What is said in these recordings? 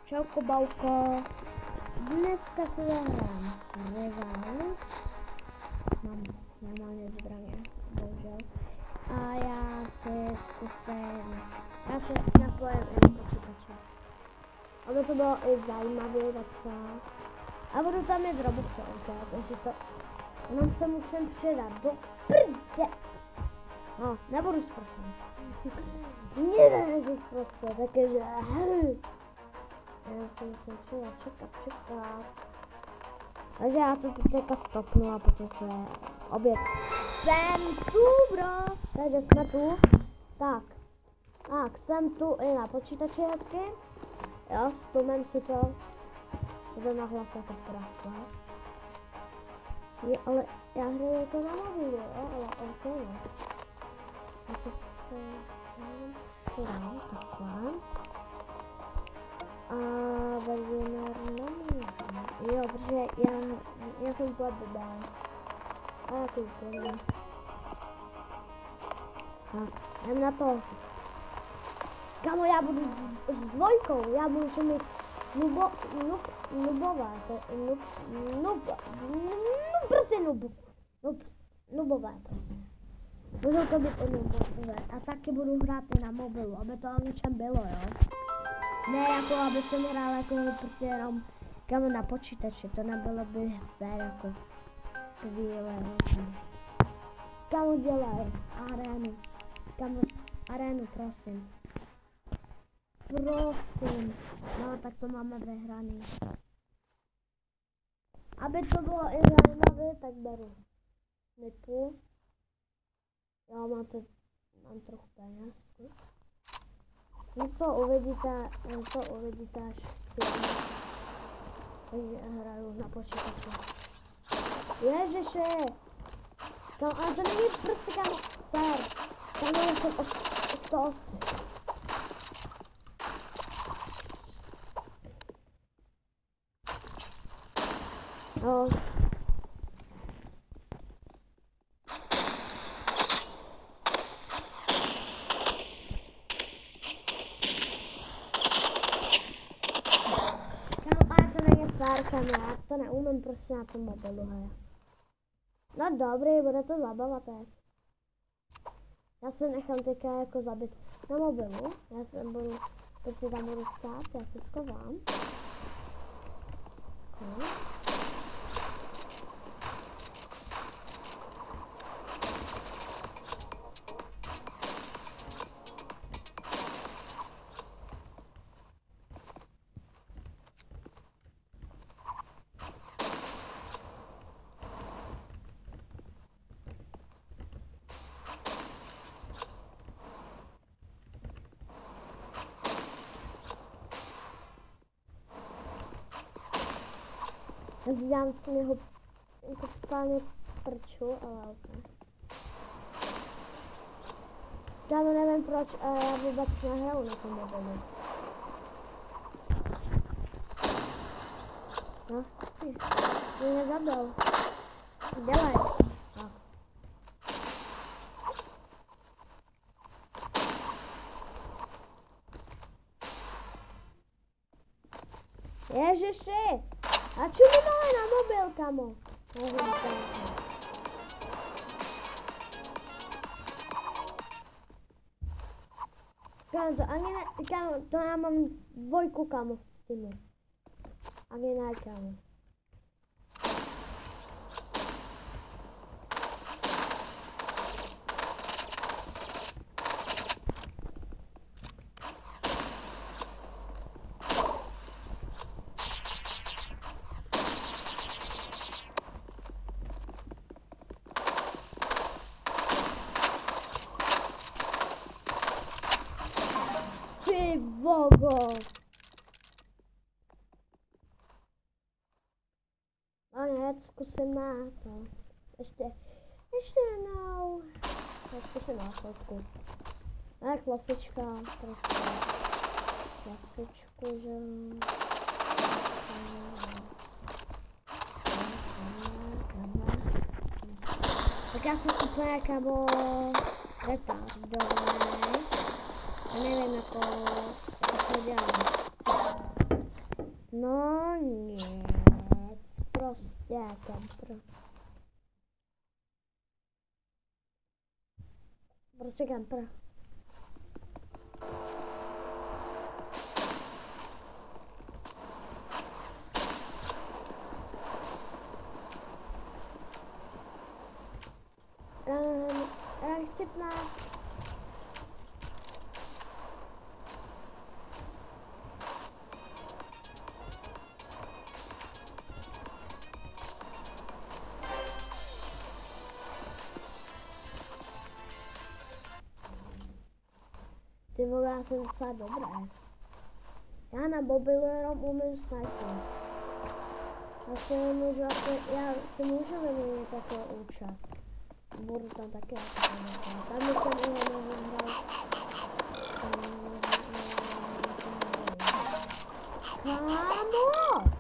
Čauko Bauko, dneska se zahrám Revival, mám normálně zbraně, bohužel, a já se napojím i na počítače, aby to bylo i zajímavé docela, a budu tam mít Robuxy, takže to, jenom se musím přidat do prde, no, nebudu zprostý, nebudu zprostý, takže, já se musím přidat, čekat. Takže já to teďka stopnu a potom se obět. Jsem tu, bro! Takže jsme tu. Tak, jsem tu i na počítači hezky. Jo, stumím si to. Jde na hlas jako prasa. Ale já hraju to na mobilu, jo, ale ok, ne. Já se přidám takhle. A webinar nemůžu. Jo, protože já jsem úplně blbá. A já to úplně. Tak, jdem na to. Kamo, já budu s dvojkou, já budu mít nubové, prosím. Budou to být i nubové. A taky budu hrát i na mobilu, aby to o něčem bylo, jo. Ne jako, aby jsem hrál jako prostě jenom kamo na počítači, to nebylo by fér jako chvíle. Kamo dělej arénu, arénu, prosím. Prosím, no tak to máme vyhraný. Aby to bylo i zajímavé, tak beru snipu. Jo, mám trochu peněz. To uvidíte až si hraju na počítači. Ježiši! Ale to není prostě kamo fér. Tam jsem o 108. No. Já to neumím prostě na tom mobilu, hej. No dobrý, bude to zabava teď. Já se nechám teďka jako zabít na mobilu. Já se budu, prostě tam budu stát, já se schovám. Okay. Dělám si něho jako totálně prču, ale ok. Já nevím proč, já vůbec nehraju na tom mobilu. No, ty mě zabil. Dělej. Tak. Ježiši! A čo mi dali na mobil, kamo? Kamo, to ani ne, kamo, to já mám dvojku, kamo, s tím. Ani ne, kamo. Vogo. A hned zkusím na to. Ještě jednou. Já zkusím na fotku. A klasička, prostě. Klasičku, že... Tak já jsem úplně kamo retardovaný. A nevím, jako to dělám. No nic, prostě kempr. Prostě kempr. Chci pnát. Ty vole, já jsem docela dobré. Já na mobilu jenom umím snajpit. Já si můžu vyměnit takový účet. Budu tam taky jako tam jsem i nevyhrál. Kámo!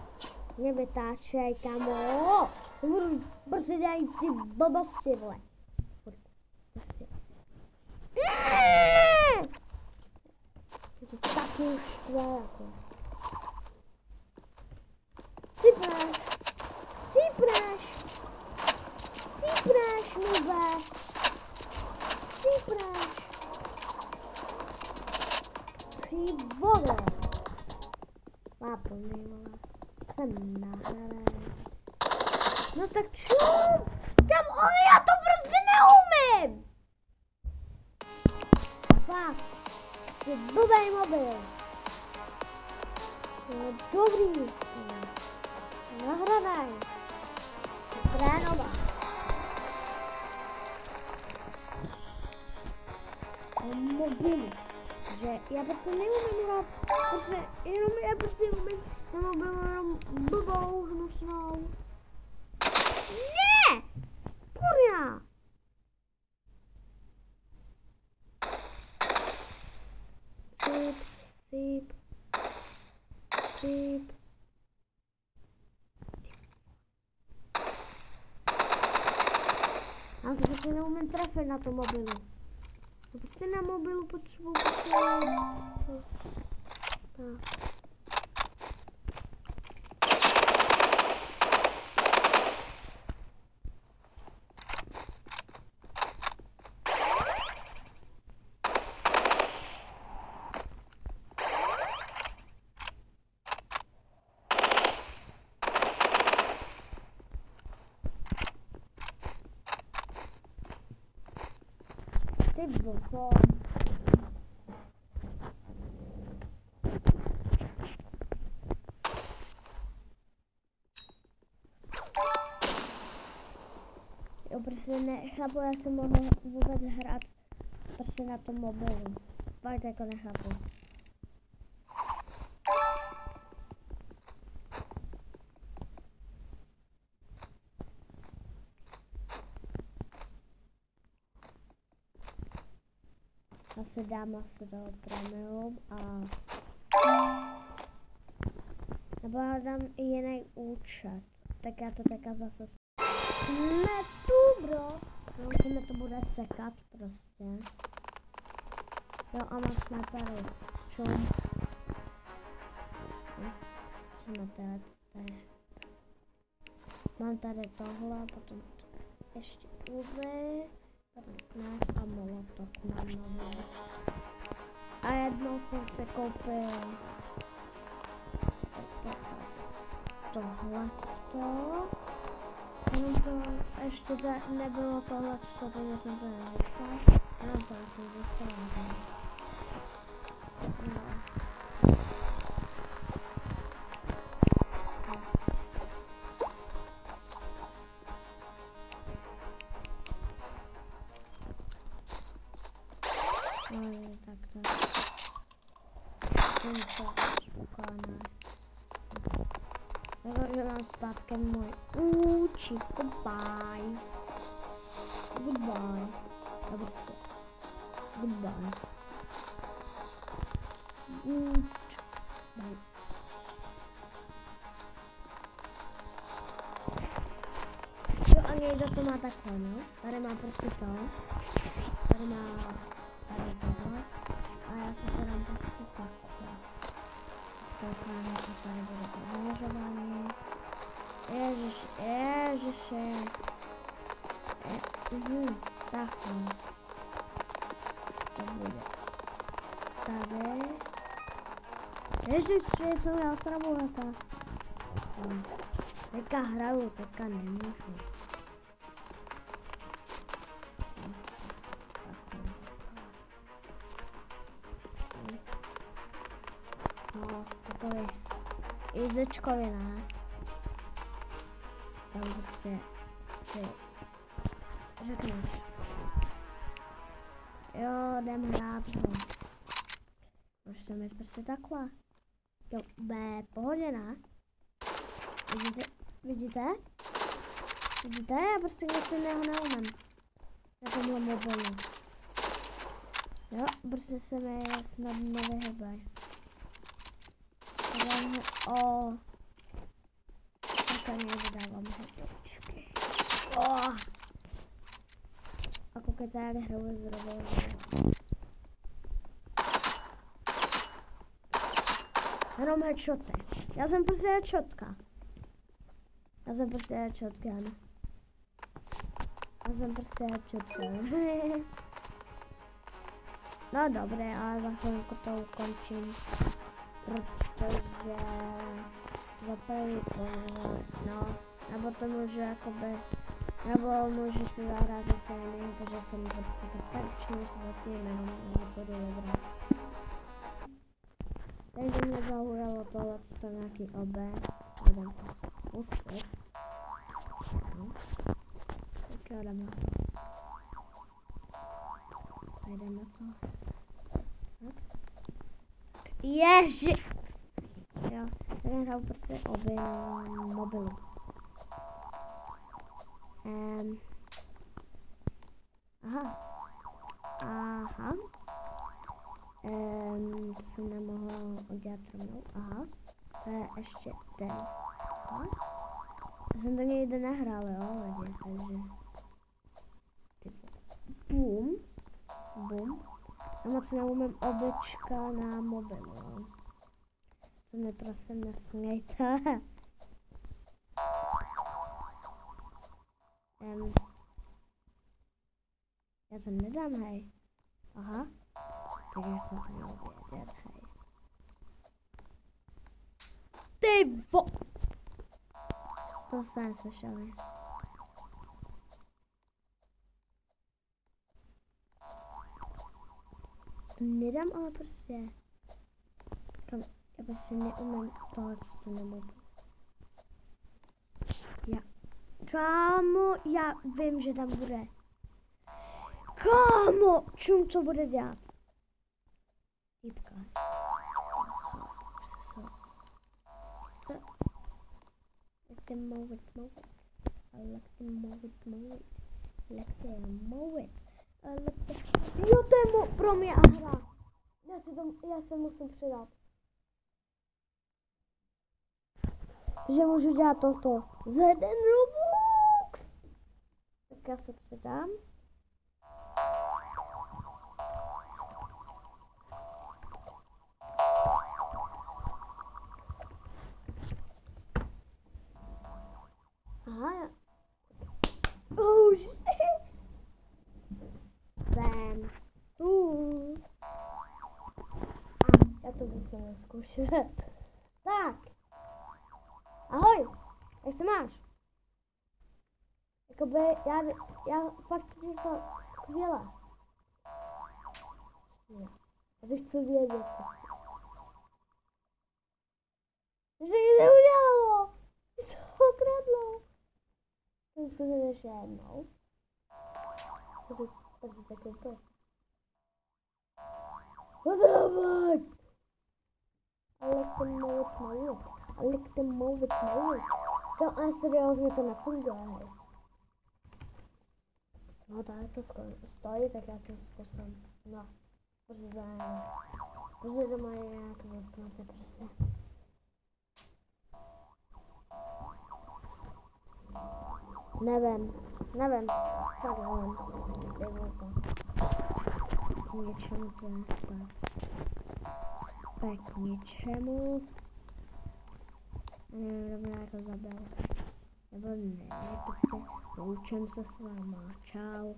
Mě vytáčej, kámo! Budu prostě dělat ty blbosti, vole. To taky už tvé jako. Cípneš, nube. Cípneš. Ty vole. Lápomí, vole. Jsem nahrané. No tak čum. Kam, ale já to prostě neumím. Fakt. Ty blbej mobil. Dobrý. Nahranej. Trénovat. Mobilu. Že já prostě neumím hrát. Prostě jenom já prostě umím na mobilu jenom blbou hnusnou. Ne! Kurňa! Cíp. Já se prostě neumím trefit na tom mobilu. Já prostě na mobilu potřebuji prostě... Tak. Ty blbo. Jo, prostě nechápu, jak jsem mohl vůbec hrát prostě na tom mobilu. Fakt jako nechápu. Asi dám asi do premium a nebo já dám i jiný účet, tak já to teďka zase smetu, bro. No, se mi to bude sekat prostě. Jo, a mám snipery. Čum. Smete, tady. Mám tady tohle, potom ještě uzy. Ne, a molotok mám nový. A jednou jsem se koupil tohleto. Jenom to ještě nebylo tohleto, takže jsem to nedostal. Jenom to jsem dostal. No. Tak to. Jsem to spokojená. Takže mám zpátky můj účet. Goodbye. Goodbye. A prostě. Goodbye. Bye. Jo, a někdo to má takhle, no. Tady má prostě to. Tady má... Tady tohle. A já si to dám prostě takhle. skoukáme a tady bude zaměřování. Ježiši. Tak no. To bude tady. Ježiši, co já otravu hata. Teďka hraju, teďka nemůžu. No, takový jízečkovina. Tam prostě si řekneš. Jo, jdem hrát ho. Můžeš to mít prostě takhle. Jo, pohodě, ne? Vidíte? Já prostě nic jiného neumím. Na tomhle mobilu. Jo, prostě se mi snadno vyhybaj. Tak ani vydávám hrdoučky. A koukejte, jak hraju z revolveru. Jenom headshoty. Já jsem prostě headshotka. No dobré, ale za chvilku to ukončím. Protože za první no, nebo to můžu jakoby, nebo můžu si zahrát něco jiného, protože jsem prostě tak perčný, že zatím jenom něco dohrát. Takže mě zaujalo tohle, to nějaký obé, budem to zkusit. No. Tak jo, jdem na to. Jdem na to. Ježi! Jo, tady hraju prostě obě na mobilu. Aha. To jsem nemohla udělat rovnou. Aha. To je ještě ten. Aha. Já jsem to někde nehrál, jo, lidi, takže... Typu. Bum. Já moc neumím oblička na mobilu, jo. To mi prosím nesmějte. Já to nedám, hej. Aha. Tak já jsem to měl vědět, hej. Ty vo... To jsem slyšeli. To nedám, ale prostě... Já prostě neumím tohle, co nemohu. Kámo, já vím, že tam bude. Kámo, čum, co bude dělat? Týpka. Like to move it. Jo, to je pro mě hra. Já se musím přidat. Že můžu dělat toto. Za jeden Robux. Tak já se přidám. Aha. Oh shit. Bam. Já to musím zkoušet. Tak. Ahoj. Jak se máš? Jakoby já fakt jsem to skvěle. Já bych chtěl vědět. Že nic neudělalo. Co ukradlo? To zkusím ještě jednou. To je takový to. What the fuck? I like to move it. To ale seriózně to nefunguje, hej. No tady to stojí, tak já to zkusím. No, protože to mají nějak vypnuté prostě. Nevím, fakt nevím. Dejme to. K něčemu to je tak. Tak k něčemu. A nevím, kdo mě jako zabil. Nebo ne, prostě loučím se s váma. Čau.